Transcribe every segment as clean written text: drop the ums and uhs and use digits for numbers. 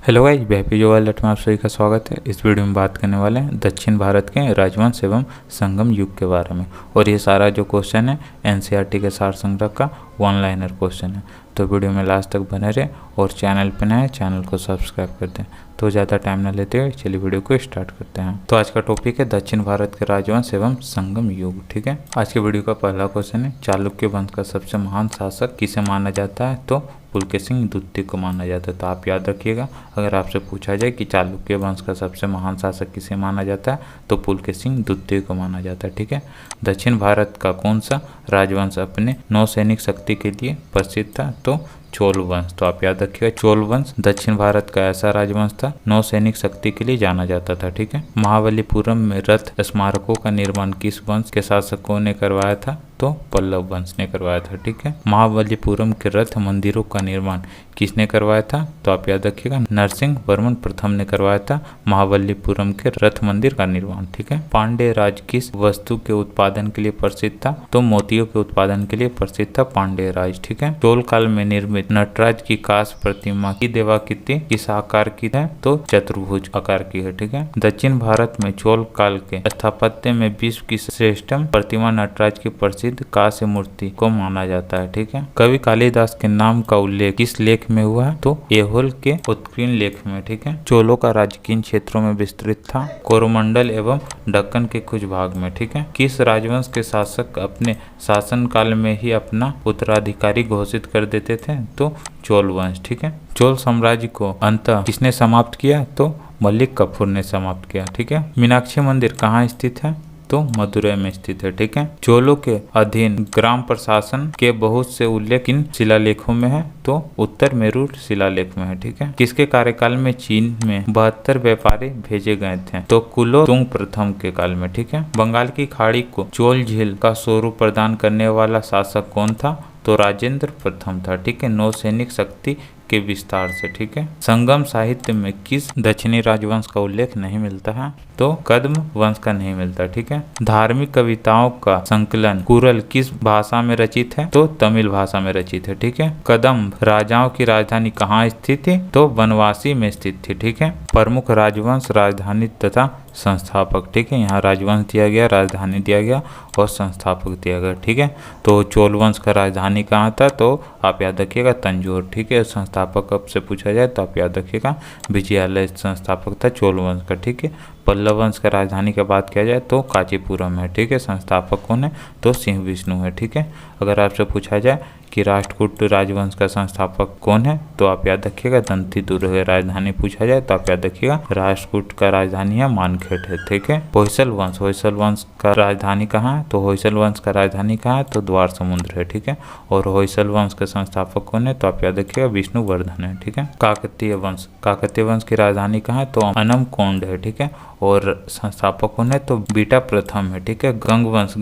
Hello guys, happy जोवाल में आप सभी का स्वागत है। इस वीडियो में बात करने वाले हैं दक्षिण भारत के राजवंश एवं संगम युग के बारे में। और ये सारा जो क्वेश्चन है एनसीईआरटी के सार संग्रह का वन लाइनर क्वेश्चन है। तो वीडियो में लास्ट तक बने रहे और चैनल पर नए चैनल को सब्सक्राइब कर दें। तो ज़्यादा टाइम न लेते हुए चलिए वीडियो को स्टार्ट करते हैं। तो आज का टॉपिक है दक्षिण भारत के राजवंश एवं संगम युग। ठीक है, आज के वीडियो का पहला क्वेश्चन है चालुक्य वंश का सबसे महान शासक किसे माना जाता है? तो पुलकेशिन द्वितीय को माना जाता है। तो आप याद रखिएगा, अगर आपसे पूछा जाए कि चालुक्य वंश का सबसे महान शासक किसे माना जाता है तो पुलकेशिन द्वितीय को माना जाता है। ठीक है, दक्षिण भारत का कौन सा राजवंश अपने नौसैनिक शक्ति के लिए प्रसिद्ध था? तो चोल वंश। तो आप याद रखिएगा, चोल वंश दक्षिण भारत का ऐसा राजवंश था नौसैनिक शक्ति के लिए जाना जाता था। ठीक है, महाबलीपुरम में रथ स्मारकों का निर्माण किस वंश के शासकों ने करवाया था? तो पल्लव वंश ने करवाया था। ठीक है, महाबलीपुरम के रथ मंदिरों का निर्माण किसने करवाया था? तो आप याद रखिएगा, नरसिंह वर्मन प्रथम ने करवाया था महाबलीपुरम के रथ मंदिर का निर्माण। ठीक है, पांड्य राज किस वस्तु के उत्पादन के लिए प्रसिद्ध था? तो मोतियों के उत्पादन के लिए प्रसिद्ध था पांड्य राज। ठीक है, चोल काल में निर्मित नटराज की कांस्य प्रतिमा की देवाकृति किस आकार की है? तो चतुर्भुज आकार की है। ठीक है, दक्षिण भारत में चोल काल के स्थापत्य में विश्व की श्रेष्ठतम प्रतिमा नटराज की प्रसिद्ध कांस्य मूर्ति को माना जाता है। ठीक है, कवि कालिदास के नाम का उल्लेख किस लेख में हुआ है? तो ऐहोल के उत्कीर्ण लेख में। ठीक है, चोलों का राज्य किन क्षेत्रों में विस्तृत था? कोरोमंडल एवं दक्कन के कुछ भाग में। ठीक है, किस राजवंश के शासक अपने शासन काल में ही अपना उत्तराधिकारी घोषित कर देते थे? तो चोल वंश। ठीक है, चोल साम्राज्य को अंततः किसने समाप्त किया? तो मलिक कफूर ने समाप्त किया। ठीक है, मीनाक्षी मंदिर कहाँ स्थित है? तो मदुरै में स्थित है। ठीक है, चोलों के अधीन ग्राम प्रशासन के बहुत से उल्लेख इन शिलालेखों में है? तो उत्तर मेरू शिलालेख में है। ठीक है, किसके कार्यकाल में चीन में 72 व्यापारी भेजे गए थे? तो कुलोतुंग प्रथम के काल में। ठीक है, बंगाल की खाड़ी को चोल झील का स्वरूप प्रदान करने वाला शासक कौन था? तो राजेंद्र प्रथम था। ठीक है, नौसैनिक शक्ति के विस्तार से। ठीक है, संगम साहित्य में किस दक्षिणी राजवंश का उल्लेख नहीं मिलता है? तो कद्म वंश का नहीं मिलता। ठीक है, धार्मिक कविताओं का संकलन कुरल किस भाषा में रचित है? तो तमिल भाषा में रचित है। ठीक है, कदम्ब राजाओं की राजधानी कहाँ स्थित थी? तो बनवासी में स्थित थी। ठीक है, प्रमुख राजवंश राजधानी तथा संस्थापक। ठीक है, यहाँ राजवंश दिया गया, राजधानी दिया गया और संस्थापक दिया गया। ठीक है, तो चोल वंश का राजधानी कहाँ था? तो आप याद रखिएगा तंजौर। ठीक है, संस्थापक अब से पूछा जाए तो आप याद रखिएगा विजयालय संस्थापक था चोल वंश का। ठीक है, पल्लव वंश का राजधानी की बात किया जाए तो कांचीपुरम है। ठीक है, संस्थापक कौन है? तो सिंह विष्णु है। ठीक है, अगर आपसे पूछा जाए कि राष्ट्रकूट राजवंश का संस्थापक कौन है? तो आप याद रखिएगा दंती दुर्ग राजधानी पूछा जाए तो आप याद रखिएगा राष्ट्रकूट का राजधानी है मानखेड़ है। ठीक है, होयसल वंश का राजधानी कहाँ है? तो होयसल वंश का राजधानी कहाँ है? तो द्वार समुद्र है। ठीक है, और होयसल वंश के संस्थापक कौन है? तो आप याद रखिएगा विष्णुवर्धन है। ठीक है, काकतीय वंश की राजधानी कहाँ है? तो अनमकोंड है। ठीक है, और संस्थापक कौन है? तो बीटा प्रथम है। ठीक है, गंग वंश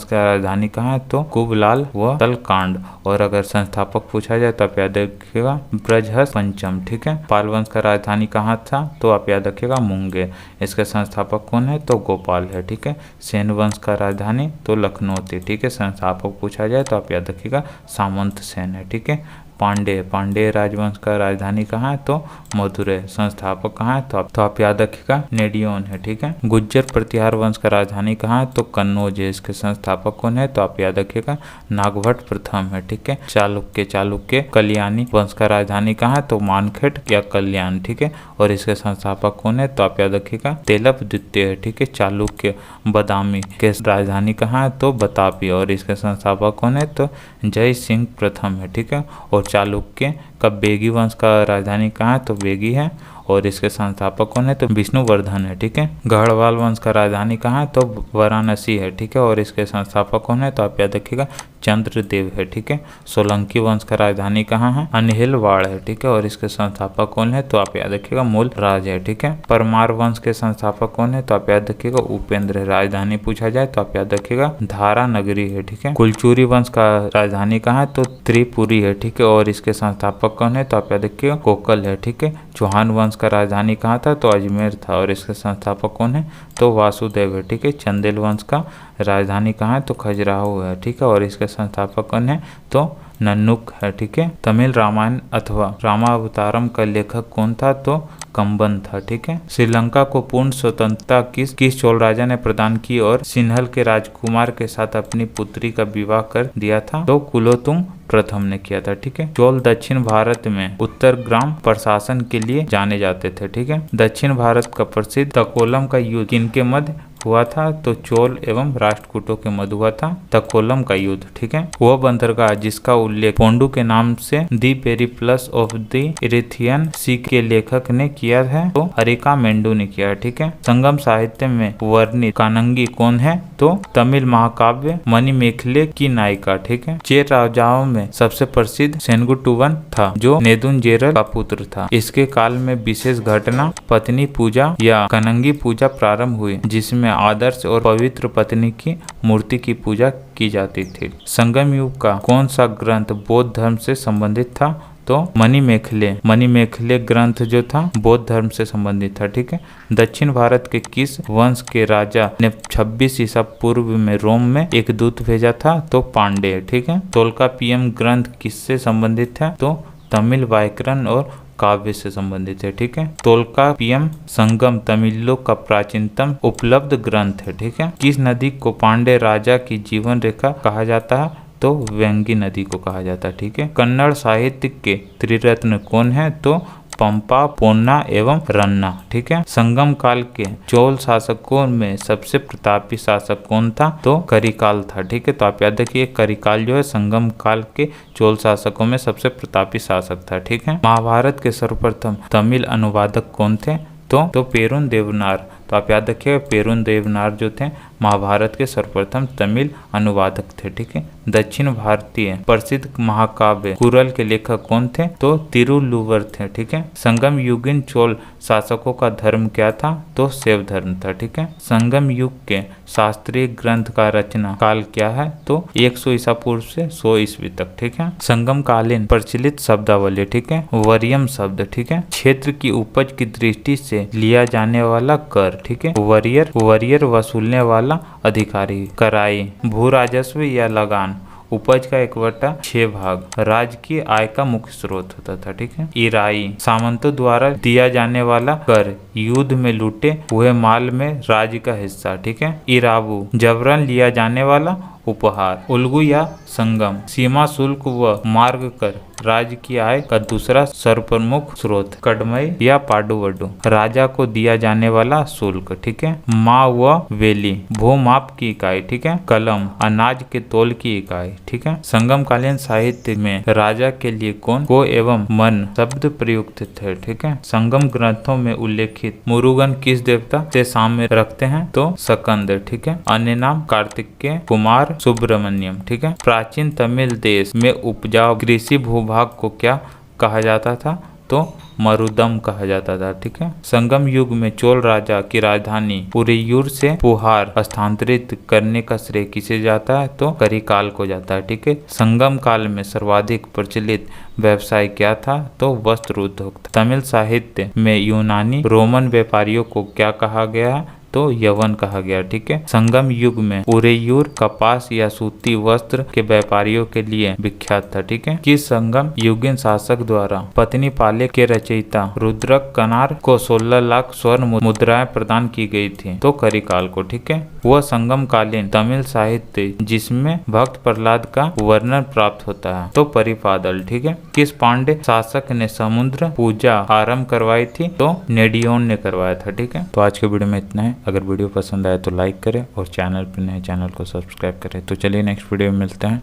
का राजधानी कहाँ है? तो कुबलाल व तलकांड। और अगर संस्थापक पूछा जाए तो आप याद रखिएगा ब्रजहस पंचम। ठीक है, पाल वंश का राजधानी कहाँ था? तो आप याद रखिएगा मुंगेर। इसके संस्थापक कौन है? तो गोपाल है। ठीक है, सेन वंश का राजधानी तो लखनऊ थी। ठीक है, संस्थापक पूछा जाए तो आप याद रखिएगा सामंत सेन है। ठीक है, पांडे राजवंश का राजधानी कहाँ है? तो मदुरै। संस्थापक कहाँ है? तो आप याद रखिएगा नेडियोन है। ठीक है, गुज्जर प्रतिहार वंश का राजधानी कहाँ है? तो कन्नौज है। इसके संस्थापक कौन है? तो आप याद रखिएगा नागभट्ट प्रथम है। ठीक है, चालुक्य कल्याणी वंश का राजधानी कहाँ है? तो मानखेड़ या कल्याण। ठीक है, और इसके संस्थापक कौन है? तो आप याद रखिएगा तेलप द्वितीय है। ठीक है, चालुक्य बदामी के राजधानी कहाँ है? तो बतापी। और इसके संस्थापक कौन है? तो जय सिंह प्रथम है। ठीक है, और चालुक्य का बेगी वंश का राजधानी कहाँ है? तो बेगी है। और इसके संस्थापक कौन है? तो विष्णुवर्धन है। ठीक है, गढ़वाल वंश का राजधानी कहाँ है? तो वाराणसी है। ठीक है, और इसके संस्थापक कौन है? तो आप याद रखिएगा चंद्रदेव है। ठीक है, सोलंकी वंश का राजधानी कहाँ है? अनहिलवाड़ है। ठीक है, और इसके संस्थापक कौन है? तो आप याद रखिएगा मूल राज है। ठीक है, परमार वंश के संस्थापक कौन है? तो आप याद रखिएगा उपेंद्र है। राजधानी पूछा जाए तो आप याद रखिएगा धारा नगरी है। ठीक है, कुलचुरी वंश का राजधानी कहाँ है? तो त्रिपुरी है। ठीक है, और इसके संस्थापक कौन है? तो आप याद रखिएगा कोकल है। ठीक है, चौहान वंश का राजधानी कहाँ था? तो अजमेर था। और इसके संस्थापक कौन है? तो वासुदेव है। ठीक है, चंदेल वंश का राजधानी कहाँ है? तो खजुराहो है। ठीक है, और इसके संस्थापक कौन है? तो नन्नुक है। ठीक है। तमिल रामायण अथवा रामावतारम का लेखक कौन था? तो कंबन था। ठीक है। श्रीलंका को पूर्ण स्वतंत्रता किस चोल राजा ने प्रदान की और सिन्हल के राजकुमार के साथ अपनी पुत्री का विवाह कर दिया था? तो कुलोतुंग प्रथम ने किया था। ठीक है। चोल दक्षिण भारत में उत्तर ग्राम प्रशासन के लिए जाने जाते थे। ठीक है। दक्षिण भारत का प्रसिद्ध तकोलम का युद्ध किनके मध्य हुआ था? तो चोल एवं राष्ट्रकूटों के मध्य हुआ था तकोलम का युद्ध। ठीक है। वह बंदरगाह जिसका उल्लेख पोंडू के नाम से दी पेरिप्लस ऑफ द इरिथियन सी के लेखक ने किया है तो अरिका मेंडू ने किया है। ठीक है। संगम साहित्य में वर्णित कानंगी कौन है? तो तमिल महाकाव्य मणिमेखले की नायिका। ठीक है। चेर राजाओं में सबसे प्रसिद्ध सेनगुट्टुवन था जो नेदुंजेरल का पुत्र था। इसके काल में विशेष घटना पत्नी पूजा या कनंगी पूजा प्रारंभ हुई जिसमें आदर्श और पवित्र पत्नी की मूर्ति की पूजा की जाती थी। संगम युग का कौन सा ग्रंथ बौद्ध धर्म से संबंधित था? तो मणिमेखले ग्रंथ जो था बौद्ध धर्म से संबंधित था। ठीक है। दक्षिण भारत के किस वंश के राजा ने 26 ईसा पूर्व में रोम में एक दूत भेजा था? तो पांडे। ठीक है। तोल्कापियम ग्रंथ किससे संबंधित है? तो तमिल व्याकरण और काव्य से संबंधित है। ठीक है। तोल्कापियम संगम तमिलों का प्राचीनतम उपलब्ध ग्रंथ है। ठीक है। किस नदी को पांडे राजा की जीवन रेखा कहा जाता है? तो वेंगी नदी को कहा जाता है। ठीक है। कन्नड़ साहित्य के त्रिरत्न कौन है? तो पंपा, पोन्ना एवं रन्ना। ठीक है। संगम काल के चोल शासकों में सबसे प्रतापी शासक कौन था? तो करिकाल था। ठीक है। तो आप याद रखिए करिकाल जो है संगम काल के चोल शासकों में सबसे प्रतापी शासक था। ठीक है। महाभारत के सर्वप्रथम तमिल अनुवादक कौन थे? तो पेरुन देवनार। तो आप याद रखिए पेरुन देवनार जो थे महाभारत के सर्वप्रथम तमिल अनुवादक थे। ठीक है। दक्षिण भारतीय प्रसिद्ध महाकाव्य कुरल के लेखक कौन थे? तो तिरुवल्लुवर थे। ठीक है। संगम युगीन चोल शासकों का धर्म क्या था? तो शैव धर्म था। ठीक है। संगम युग के शास्त्रीय ग्रंथ का रचना काल क्या है? तो 100 ईसा पूर्व से 100 ईस्वी तक। ठीक है। संगम कालीन प्रचलित शब्दावली। ठीक है। वरियम शब्द। ठीक है। क्षेत्र की उपज की दृष्टि से लिया जाने वाला कर। ठीक है। वरियर वसूलने वाला अधिकारी। कराई भू राजस्व या लगान उपज का 1/6 भाग राज्य की आय का मुख्य स्रोत होता था। ठीक है। इराई सामंतों द्वारा दिया जाने वाला कर युद्ध में लूटे हुए माल में राज्य का हिस्सा। ठीक है। इराबू जबरन लिया जाने वाला उपहार। उल्गु या संगम सीमा शुल्क व मार्ग कर राज्य की आय का दूसरा सर्वप्रमुख स्रोत। कड़मई या पाडुवडु राजा को दिया जाने वाला शुल्क। ठीक है। मा व वेली भूमाप की इकाई। ठीक है। कलम अनाज के तोल की इकाई। ठीक है। संगम कालीन साहित्य में राजा के लिए कौन को एवं मन शब्द प्रयुक्त थे? ठीक है। संगम ग्रंथों में उल्लेखित मुरुगन किस देवता से साम्य रखते हैं? तो सकंद। ठीक है। अन्य नाम कार्तिकेय, कुमार, सुब्रमण्यम। ठीक है। प्राचीन तमिल देश में उपजाऊ कृषि भूभाग को क्या कहा जाता था? तो मरुदम कहा जाता था। ठीक है। संगम युग में चोल राजा की राजधानी उरेयूर से पुहार स्थानांतरित करने का श्रेय किसे जाता है? तो करिकाल को जाता है। ठीक है। संगम काल में सर्वाधिक प्रचलित व्यवसाय क्या था? तो वस्त्र उद्योग। तमिल साहित्य में यूनानी रोमन व्यापारियों को क्या कहा गया है? तो यवन कहा गया। ठीक है। संगम युग में उरेयूर कपास या सूती वस्त्र के व्यापारियों के लिए विख्यात था। ठीक है। किस संगम युगीन शासक द्वारा पत्नी पाले के रचयिता रुद्रक कनार को 16 लाख स्वर्ण मुद्राएं प्रदान की गई थी? तो करिकाल को। ठीक है। वह संगम कालीन तमिल साहित्य जिसमें भक्त प्रहलाद का वर्णन प्राप्त होता है? तो परिपादल। ठीक है। किस पांडे शासक ने समुद्र पूजा आरंभ करवाई थी? तो नेडियोन ने करवाया था। ठीक है। तो आज के वीडियो में इतना है। अगर वीडियो पसंद आए तो लाइक करें और चैनल पर नए चैनल को सब्सक्राइब करें। तो चलिए नेक्स्ट वीडियो में मिलते हैं।